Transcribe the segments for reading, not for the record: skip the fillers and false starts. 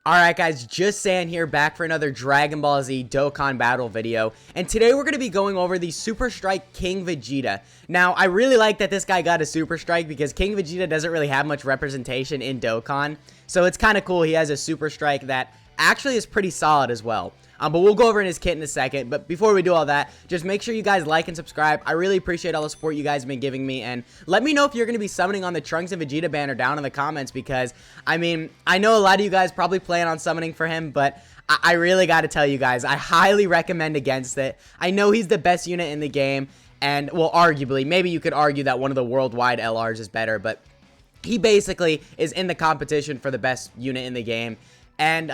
Alright guys, just Saiyan here, back for another Dragon Ball Z Dokkan battle video, and today we're going to be going over the Super Strike King Vegeta. Now, I really like that this guy got a Super Strike because King Vegeta doesn't really have much representation in Dokkan, so it's kind of cool he has a Super Strike that actually is pretty solid as well. But we'll go over in his kit in a second. But before we do all that, just make sure you guys like and subscribe. I really appreciate all the support you guys have been giving me. And let me know if you're going to be summoning on the Trunks and Vegeta banner down in the comments. Because, I mean, I know a lot of you guys probably plan on summoning for him. But I really got to tell you guys, I highly recommend against it. I know he's the best unit in the game. And, well, arguably, maybe you could argue that one of the worldwide LRs is better. But he basically is in the competition for the best unit in the game. And,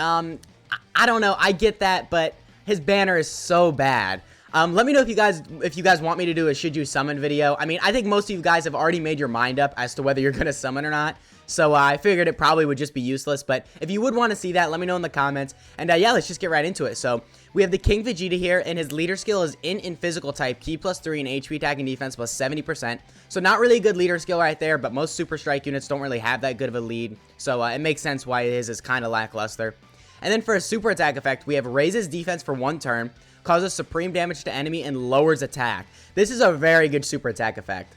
I don't know, I get that, but his banner is so bad. Let me know if you guys want me to do a should you summon video. I mean, I think most of you guys have already made your mind up as to whether you're gonna summon or not. So I figured it probably would just be useless, but if you would want to see that, let me know in the comments. And yeah, let's just get right into it. So we have the King Vegeta here, and his leader skill is in physical type, Ki +3 and HP attack and defense plus 70%. So not really a good leader skill right there, but most Super Strike units don't really have that good of a lead. So it makes sense why his is kind of lackluster. And then for a super attack effect, we have raises defense for 1 turn, causes supreme damage to enemy, and lowers attack. This is a very good super attack effect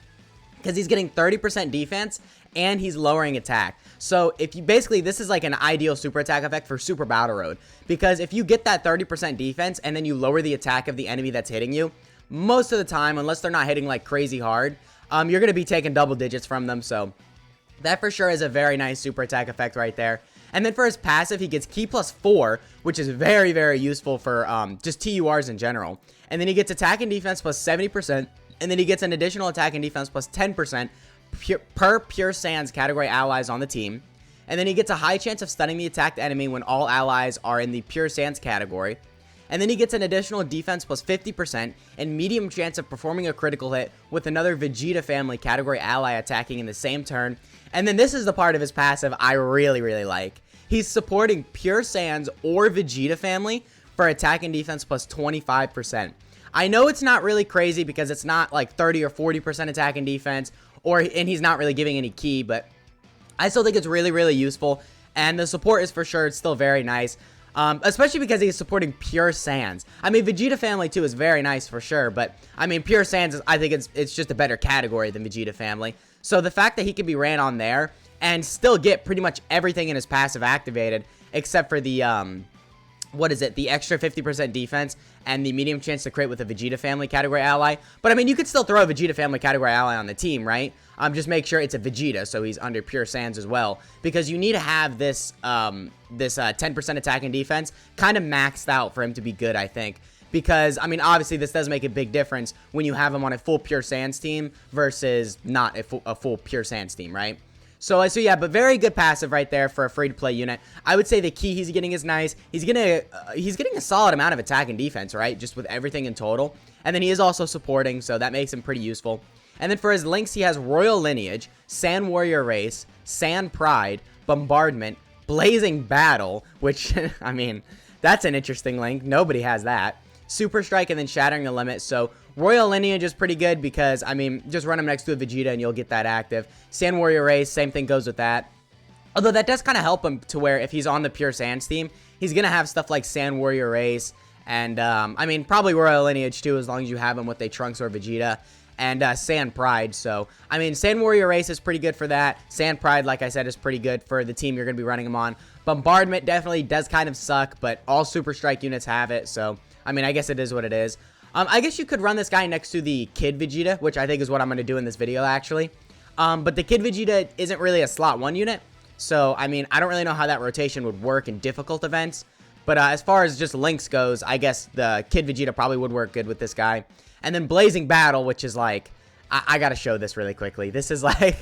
because he's getting 30% defense and he's lowering attack. So if you basically, this is like an ideal super attack effect for Super Battle Road, because if you get that 30% defense and then you lower the attack of the enemy that's hitting you, most of the time, unless they're not hitting like crazy hard, you're going to be taking double digits from them. So that for sure is a very nice super attack effect right there. And then for his passive, he gets Ki +4, which is very, very useful for just TURs in general. And then he gets attack and defense plus 70%. And then he gets an additional attack and defense plus 10% per Pure Sans category allies on the team. And then he gets a high chance of stunning the attacked enemy when all allies are in the Pure Sans category. And then he gets an additional defense plus 50% and medium chance of performing a critical hit with another Vegeta family category ally attacking in the same turn. And then this is the part of his passive I really, really like. He's supporting Pure Sans or Vegeta family for attack and defense plus 25%. I know it's not really crazy because it's not like 30 or 40% attack and defense, and he's not really giving any key, but I still think it's really, really useful. And the support is for sure, it's still very nice. Especially because he's supporting Pure Sans. I mean, Vegeta family too is very nice for sure, but I mean, Pure Sans, I think it's just a better category than Vegeta family. So the fact that he can be ran on there and still get pretty much everything in his passive activated, except for the, the extra 50% defense and the medium chance to crit with a Vegeta family category ally. But I mean, you could still throw a Vegeta family category ally on the team, right? Just make sure it's a Vegeta, so he's under Pure Sans as well, because you need to have this 10% attack and defense kind of maxed out for him to be good, I think. Because, I mean, obviously this does make a big difference when you have him on a full Pure Sans team versus not a full Pure Sans team, right? So yeah, but very good passive right there for a free-to-play unit. I would say the key he's getting is nice. He's getting a solid amount of attack and defense, right? Just with everything in total. And then he is also supporting, so that makes him pretty useful. And then for his links, he has Royal Lineage, Sand Warrior Race, Sand Pride, Bombardment, Blazing Battle, which, I mean, that's an interesting link. Nobody has that. Super Strike, and then Shattering the Limit. So Royal Lineage is pretty good because, I mean, just run him next to a Vegeta and you'll get that active. Sand Warrior Race, same thing goes with that. Although that does kind of help him to where if he's on the Pure Sans team, he's going to have stuff like Sand Warrior Race and, I mean, probably Royal Lineage too, as long as you have him with a Trunks or Vegeta. And Sand Pride. So, I mean, Sand Warrior Race is pretty good for that. Sand Pride, like I said, is pretty good for the team you're going to be running him on. Bombardment definitely does kind of suck, but all Super Strike units have it. So, I mean, I guess it is what it is. I guess you could run this guy next to the Kid Vegeta, which I think is what I'm going to do in this video, actually. But the Kid Vegeta isn't really a slot 1 unit. So, I mean, I don't really know how that rotation would work in difficult events. But as far as just links goes, I guess the Kid Vegeta probably would work good with this guy. And then Blazing Battle, which is like, I gotta show this really quickly. This is like,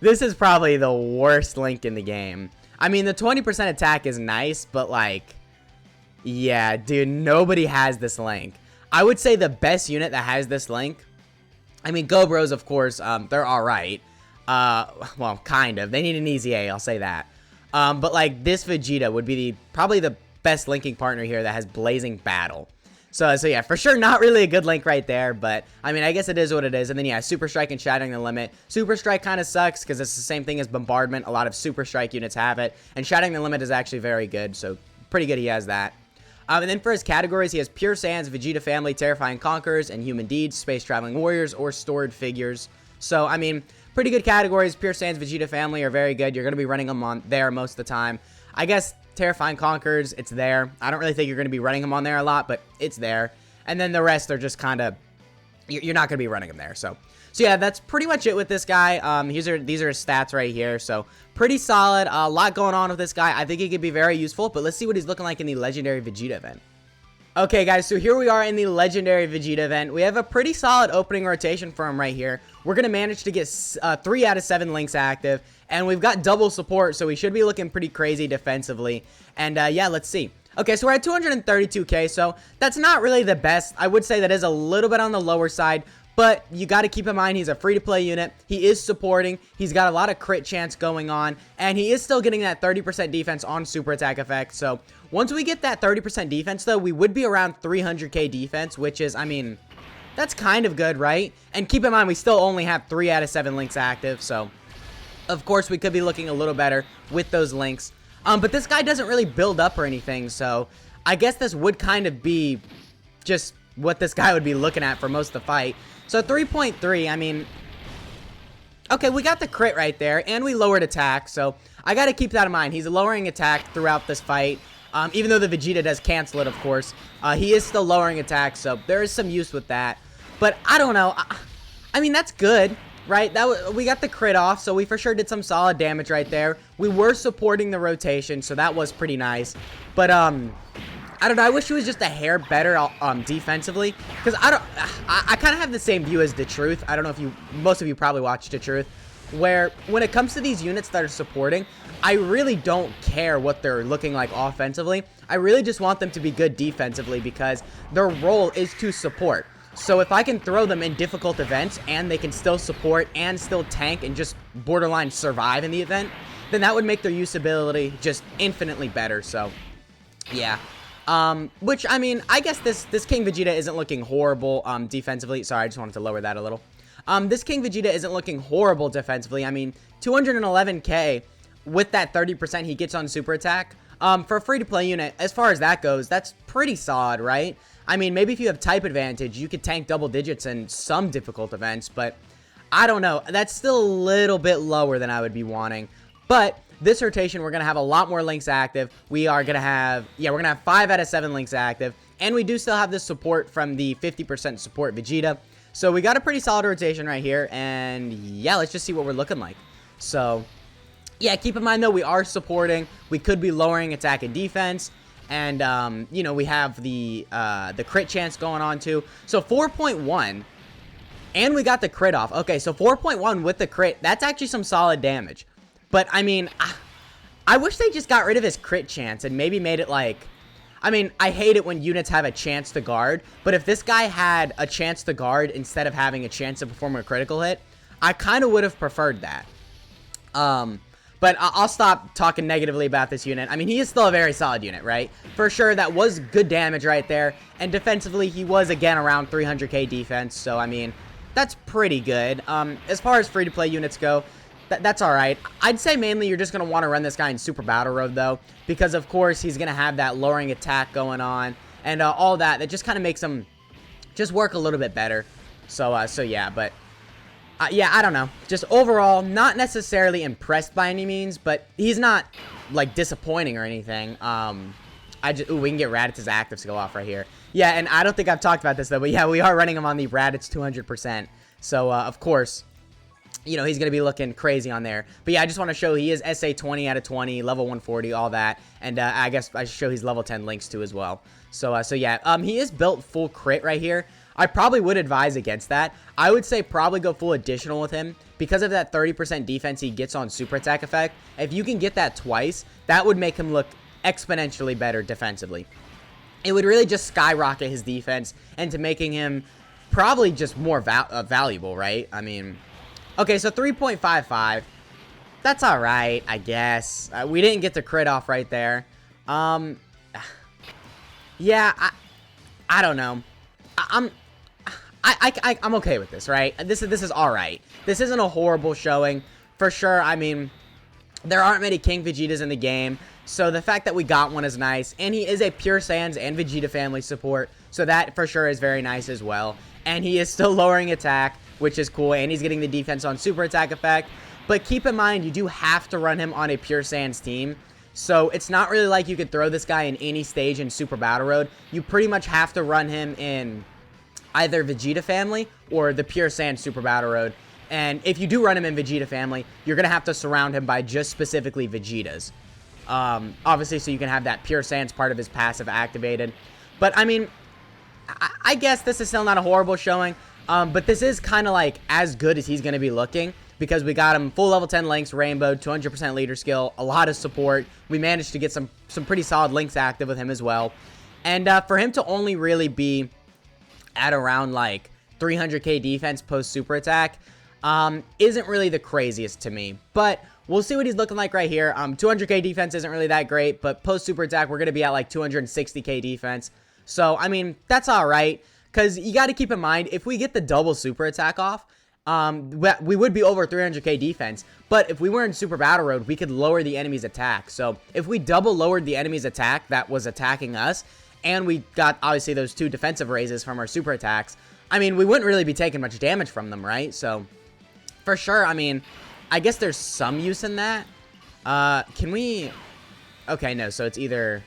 this is probably the worst link in the game. I mean, the 20% attack is nice, but like, yeah, dude, nobody has this link. I would say the best unit that has this link, I mean, Go Bros, of course, they're alright. Well, kind of. They need an easy A, I'll say that. But like, this Vegeta would be probably the best linking partner here that has Blazing Battle. So yeah, for sure not really a good link right there, but I mean, I guess it is what it is. And then yeah, Super Strike and Shattering the Limit. Super Strike kind of sucks because it's the same thing as Bombardment. A lot of Super Strike units have it, and Shattering the Limit is actually very good, so pretty good he has that. And then for his categories, he has Pure Sands, Vegeta Family, Terrifying Conquerors, and Human Deeds, Space Traveling Warriors, or Stored Figures. So, I mean, pretty good categories. Pure Sands, Vegeta Family are very good. You're going to be running them on there most of the time. I guess Terrifying Conquerors, it's there. I don't really think you're going to be running them on there a lot, but it's there. And then the rest are just kind of, you're not going to be running them there. So yeah, that's pretty much it with this guy. These are his stats right here. So pretty solid. A lot going on with this guy. I think he could be very useful, but let's see what he's looking like in the Legendary Vegeta event. Okay, guys, so here we are in the Legendary Vegeta event. We have a pretty solid opening rotation for him right here. We're going to manage to get 3 out of 7 links active, and we've got double support, so we should be looking pretty crazy defensively. And yeah, let's see. Okay, so we're at 232k, so that's not really the best. I would say that is a little bit on the lower side, but you got to keep in mind he's a free-to-play unit. He is supporting. He's got a lot of crit chance going on, and he is still getting that 30% defense on super attack effect. So once we get that 30% defense, though, we would be around 300k defense, which is, I mean, that's kind of good, right? And keep in mind, we still only have 3 out of 7 links active, so of course we could be looking a little better with those links. But this guy doesn't really build up or anything, so I guess this would kind of be just what this guy would be looking at for most of the fight. So 3.3, I mean, okay, we got the crit right there, and we lowered attack, so I got to keep that in mind. He's lowering attack throughout this fight, even though the Vegeta does cancel it, of course. He is still lowering attack, so there is some use with that. But I don't know. I mean, that's good, right? We got the crit off, so we for sure did some solid damage right there. We were supporting the rotation, so that was pretty nice. But, I don't know, I wish he was just a hair better defensively, because I kind of have the same view as The Truth. I don't know if most of you probably watched The Truth, where when it comes to these units that are supporting, I really don't care what they're looking like offensively. I really just want them to be good defensively, because their role is to support. So if I can throw them in difficult events, and they can still support, and still tank, and just borderline survive in the event, then that would make their usability just infinitely better, so yeah. Which, I mean, I guess this King Vegeta isn't looking horrible, defensively. Sorry, I just wanted to lower that a little. This King Vegeta isn't looking horrible defensively. I mean, 211k with that 30% he gets on super attack. For a free-to-play unit, as far as that goes, that's pretty solid, right? I mean, maybe if you have type advantage, you could tank double digits in some difficult events, but I don't know. That's still a little bit lower than I would be wanting. But this rotation, we're going to have a lot more links active. We are going to have, yeah, we're going to have 5 out of 7 links active. And we do still have this support from the 50% support Vegeta. So we got a pretty solid rotation right here. And yeah, let's just see what we're looking like. So yeah, keep in mind though, we are supporting. We could be lowering attack and defense. And, you know, we have the crit chance going on too. So 4.1. And we got the crit off. Okay, so 4.1 with the crit. That's actually some solid damage. But, I mean, I wish they just got rid of his crit chance and maybe made it like... I mean, I hate it when units have a chance to guard, but if this guy had a chance to guard instead of having a chance to perform a critical hit, I kind of would have preferred that. But I'll stop talking negatively about this unit. I mean, he is still a very solid unit, right? For sure, that was good damage right there. And defensively, he was, again, around 300k defense, so, I mean, that's pretty good. As far as free-to-play units go... That's alright. I'd say mainly you're just going to want to run this guy in Super Battle Road, though. Because, of course, he's going to have that lowering attack going on. And all that. That just kind of makes him just work a little bit better. So yeah. But, yeah, I don't know. Just overall, not necessarily impressed by any means. But he's not, like, disappointing or anything. Ooh, we can get Raditz' active skill off right here. Yeah, and I don't think I've talked about this, though. But, yeah, we are running him on the Raditz 200%. So, of course... You know, he's going to be looking crazy on there. But yeah, I just want to show he is SA 20 out of 20, level 140, all that. And I guess I should show he's level 10 links too as well. So yeah, he is built full crit right here. I probably would advise against that. I would say probably go full additional with him. Because of that 30% defense he gets on super attack effect. If you can get that twice, that would make him look exponentially better defensively. It would really just skyrocket his defense into making him probably just more valuable, right? I mean... Okay, so 3.55. That's alright, I guess. We didn't get the crit off right there. Yeah, I don't know. I'm okay with this, right? This is all right. This isn't a horrible showing for sure. I mean, there aren't many King Vegetas in the game, so the fact that we got one is nice. And he is a Pure Saiyans and Vegeta family support, so that for sure is very nice as well. And he is still lowering attack, which is cool, and he's getting the defense on super attack effect. But keep in mind, you do have to run him on a Pure Saiyans team. So it's not really like you could throw this guy in any stage in Super Battle Road. You pretty much have to run him in either Vegeta family or the Pure Saiyan Super Battle Road. And if you do run him in Vegeta family, you're going to have to surround him by just specifically Vegetas. Obviously, so you can have that Pure Saiyans part of his passive activated. But, I mean, I guess this is still not a horrible showing. But this is kind of like as good as he's going to be looking. Because we got him full level 10 links, rainbow, 200% leader skill, a lot of support. We managed to get some pretty solid links active with him as well. And for him to only really be at around like 300k defense post super attack isn't really the craziest to me. But we'll see what he's looking like right here. 200k defense isn't really that great, but post super attack, we're going to be at like 260k defense. So, I mean, that's all right. Because you got to keep in mind, if we get the double super attack off, we would be over 300k defense, but if we were in Super Battle Road, we could lower the enemy's attack. So if we double lowered the enemy's attack that was attacking us, and we got obviously those 2 defensive raises from our super attacks, I mean, we wouldn't really be taking much damage from them, right? So for sure, I mean, I guess there's some use in that. Can we? Okay, no. So it's either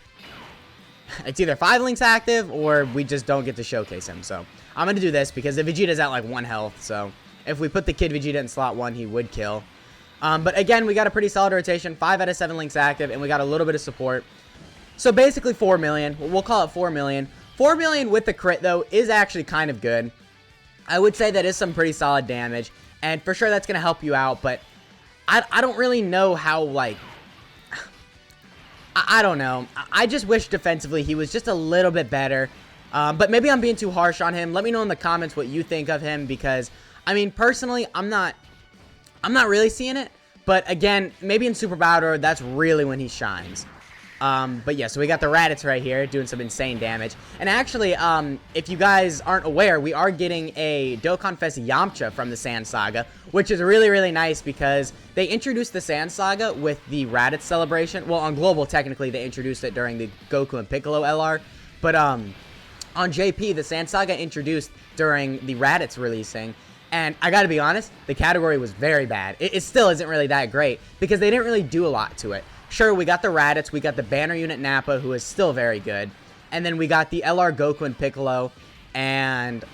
5 links active, or we just don't get to showcase him. So I'm gonna do this because the Vegeta's at like 1 health, so if we put the Kid Vegeta in slot 1, he would kill. But again, we got a pretty solid rotation. 5 out of 7 links active, and we got a little bit of support. So basically 4 million. We'll call it 4 million. 4 million with the crit, though, is actually kind of good. I would say that is some pretty solid damage. And for sure, that's going to help you out. But I don't really know how, like... I don't know. I just wish defensively he was just a little bit better. But maybe I'm being too harsh on him. Let me know in the comments what you think of him, because... I mean, personally, I'm not really seeing it, but again, maybe in Super Battle Road, that's really when he shines. But yeah, so we got the Raditz right here doing some insane damage. And actually, if you guys aren't aware, we are getting a Dokkan Fest Yamcha from the Sand Saga, which is really, really nice because they introduced the Sand Saga with the Raditz celebration. Well, on Global, technically, they introduced it during the Goku and Piccolo LR, but on JP, the Sand Saga introduced during the Raditz releasing. And I gotta be honest, the category was very bad. It still isn't really that great because they didn't really do a lot to it. Sure, we got the Raditz, we got the Banner Unit Nappa, who is still very good. And then we got the LR Goku and Piccolo. And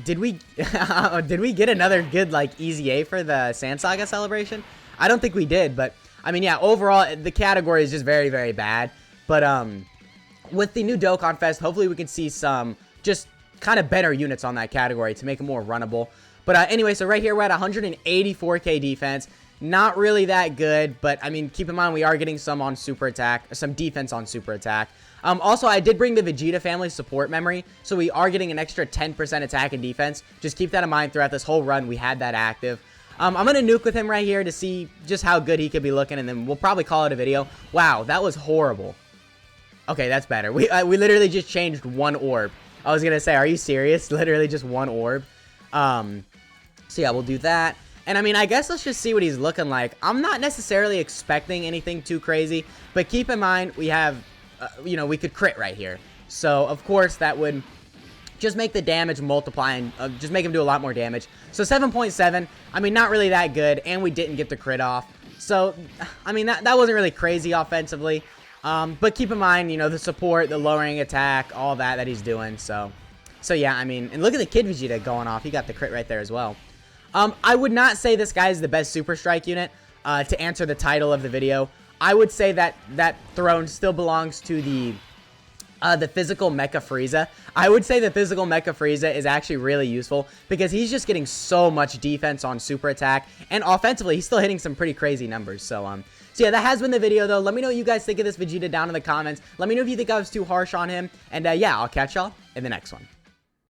did we get another good, like, easy A for the Sand Saga celebration? I don't think we did, but, I mean, yeah, overall, the category is just very, very bad. But, with the new Dokkan Fest, hopefully we can see some just kind of better units on that category to make it more runnable. But anyway, so right here we're at 184k defense. Not really that good, but I mean, keep in mind we are getting some on super attack, some defense on super attack. Also, I did bring the Vegeta family support memory, so we are getting an extra 10% attack and defense. Just keep that in mind throughout this whole run. We had that active. I'm going to nuke with him right here to see just how good he could be looking, and then we'll probably call it a video. Wow, that was horrible. Okay, that's better. We literally just changed 1 orb. I was going to say, are you serious? Literally just 1 orb. So yeah, we'll do that. And I mean, I guess let's just see what he's looking like. I'm not necessarily expecting anything too crazy, but keep in mind, we have, you know, we could crit right here. So, of course, that would just make the damage multiply and just make him do a lot more damage. So, 7.7, I mean, not really that good, and we didn't get the crit off. So, I mean, that wasn't really crazy offensively. But keep in mind, you know, the support, the lowering attack, all that he's doing. So yeah, I mean, and look at the Kid Vegeta going off. He got the crit right there as well. I would not say this guy is the best Super Strike unit, to answer the title of the video. I would say that throne still belongs to the physical Mecha Frieza. I would say the physical Mecha Frieza is actually really useful because he's just getting so much defense on super attack, and offensively, he's still hitting some pretty crazy numbers. So yeah, that has been the video, though. Let me know what you guys think of this Vegeta down in the comments. Let me know if you think I was too harsh on him, and yeah, I'll catch y'all in the next one.